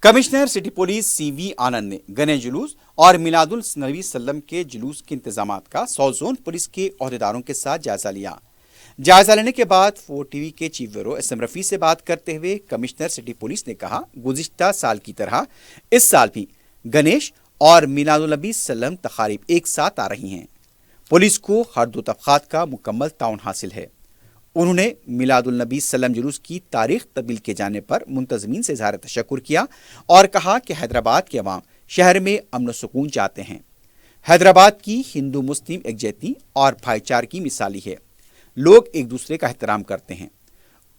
Commissioner city police CV आनंद ने गणेश जुलूस और मिलादुल नबी सल्लम के जुलूस के इंतजामात का साउथ जोन पुलिस के अहदेदारों के साथ जायजा लिया। जायजा लेने के बाद 4 टीवी के chief bureau S M Rafi से बात करते हुए कमिश्नर सिटी पुलिस ने कहा, गुज़िश्ता साल की तरह इस साल भी गणेश और मिलादुल नबी सल्लम तकारीब एक साथ आ रही हैं। पुलिस को हर दो तबकात का मुकम्मल ताउन हासिल है। उन्होंने मिलादुल नबी सल्लम जुलूस की तारीख तब्दील किए जाने पर मुंतज़मीन से इज़हार तशक्कुर किया और कहा कि हैदराबाद के अवाम शहर में अमन सुकून चाहते हैं। हैदराबाद की हिंदू मुस्लिम एकजहती और भाईचारे की मिसाली है। लोग एक दूसरे का एहतराम करते हैं।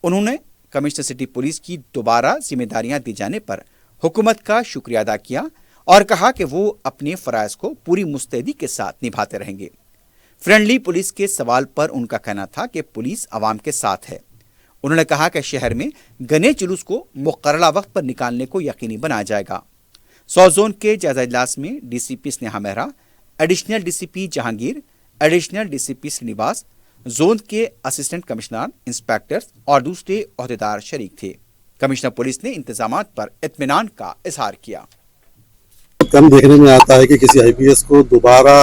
उन्होंने कमिश्नर सिटी पुलिस की दोबारा जिम्मेदारियां दी जाने पर हुकूमत का शुक्रिया अदा किया और कहा कि वो अपने फ़राइज़ को पूरी मुस्तैदी के साथ निभाते रहेंगे। फ्रेंडली पुलिस के सवाल पर उनका कहना था कि पुलिस अवाम के साथ है। उन्होंने कहा कि शहर में गणेश जुलूस को मुकर्ररा वक्त पर निकालने को यकीनी बनाया जाएगा। साउथ जोन के जायजा इजलास में DCP Sneha Mehra, additional DCP Jahangir, additional DCP Srinivas, zone के असिस्टेंट कमिश्नर, इंस्पेक्टर्स और दूसरे अहदेदार शरीक थे। कमिश्नर पुलिस ने इंतजामात पर इत्मीनान का इजहार किया। कम देखने में आता है कि किसी आईपीएस को दोबारा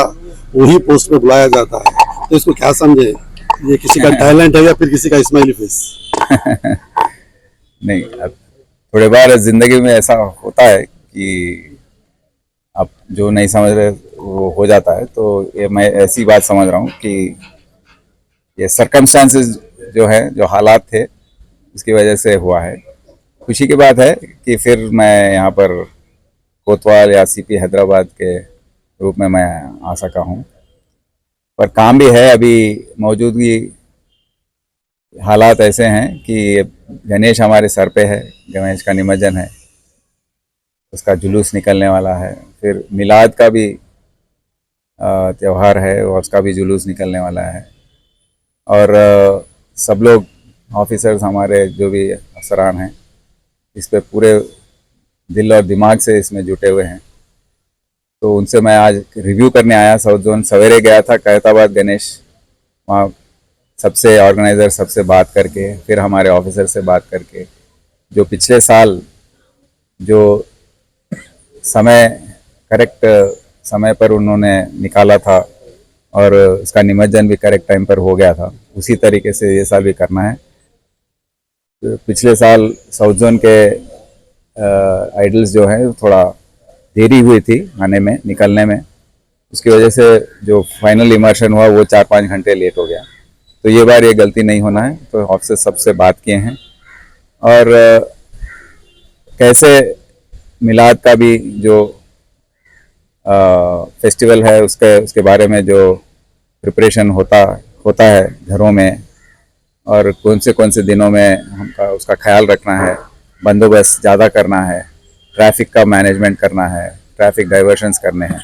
वही पोस्ट पे बुलाया जाता है, तो इसको क्या समझे, ये किसी का टैलेंट है या फिर किसी का स्माइली फेस? नहीं, अब थोड़े बार जिंदगी में ऐसा होता है कि आप जो नहीं समझ रहे वो हो जाता है। तो ये मैं ऐसी बात समझ रहा हूँ कि ये सर्कमस्टांसेस जो है, जो हालात थे, उसकी वजह से हुआ है। खुशी की बात है कि फिर मैं यहाँ पर कोतवाल या सीपी हैदराबाद के रूप में मैं आ सका हूँ, पर काम भी है। अभी मौजूदगी हालात ऐसे हैं कि गणेश हमारे सर पे है, गणेश का निमज्जन है, उसका जुलूस निकलने वाला है। फिर मिलाद का भी त्यौहार है और उसका भी जुलूस निकलने वाला है। और सब लोग ऑफिसर्स हमारे जो भी अफसरान हैं इस पे पूरे दिल और दिमाग से इसमें जुटे हुए हैं। तो उनसे मैं आज रिव्यू करने आया साउथ जोन। सवेरे गया था कैताबाद गणेश, वहाँ सबसे ऑर्गेनाइज़र सबसे बात करके, फिर हमारे ऑफिसर से बात करके, जो पिछले साल जो समय करेक्ट समय पर उन्होंने निकाला था और उसका निमज्जन भी करेक्ट टाइम पर हो गया था, उसी तरीके से ये साल भी करना है। तो पिछले साल साउथ जोन के आइडल्स जो हैं थोड़ा देरी हुई थी आने में, निकलने में। उसकी वजह से जो फाइनल इमर्शन हुआ वो 4-5 घंटे लेट हो गया। तो ये बार ये गलती नहीं होना है। तो ऑफिसर सबसे बात किए हैं और कैसे मिलाद का भी जो फेस्टिवल है उसके बारे में जो प्रिपरेशन होता है घरों में, और कौन से दिनों में हमका उसका ख्याल रखना है, बंदोबस्त ज़्यादा करना है, ट्रैफिक का मैनेजमेंट करना है, ट्रैफिक डाइवर्शंस करने हैं,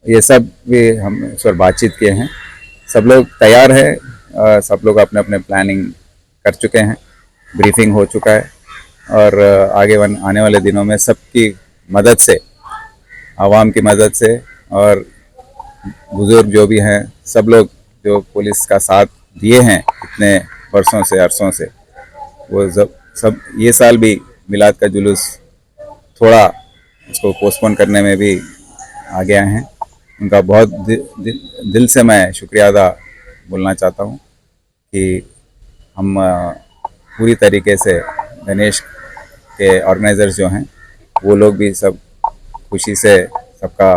ये सब भी हम इस पर बातचीत किए हैं। सब लोग तैयार हैं, सब लोग अपने अपने प्लानिंग कर चुके हैं, ब्रीफिंग हो चुका है। और आगे आने वाले दिनों में सबकी मदद से, आवाम की मदद से और बुज़ुर्ग जो भी हैं, सब लोग जो पुलिस का साथ दिए हैं इतने वर्षों से, अरसों से, वो सब ये साल भी मिलाद का जुलूस थोड़ा उसको पोस्टपोन करने में भी आगे आए हैं। उनका बहुत दिल से मैं शुक्रिया अदा बोलना चाहता हूँ कि हम पूरी तरीके से गणेश के ऑर्गेनाइजर्स जो हैं वो लोग भी सब खुशी से सबका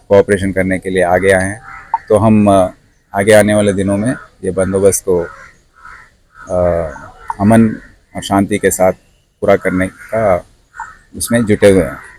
कोऑपरेशन करने के लिए आगे आए हैं। तो हम आगे आने वाले दिनों में ये बंदोबस्त को अमन और शांति के साथ पूरा करने का उसमें जुटे हुए हैं।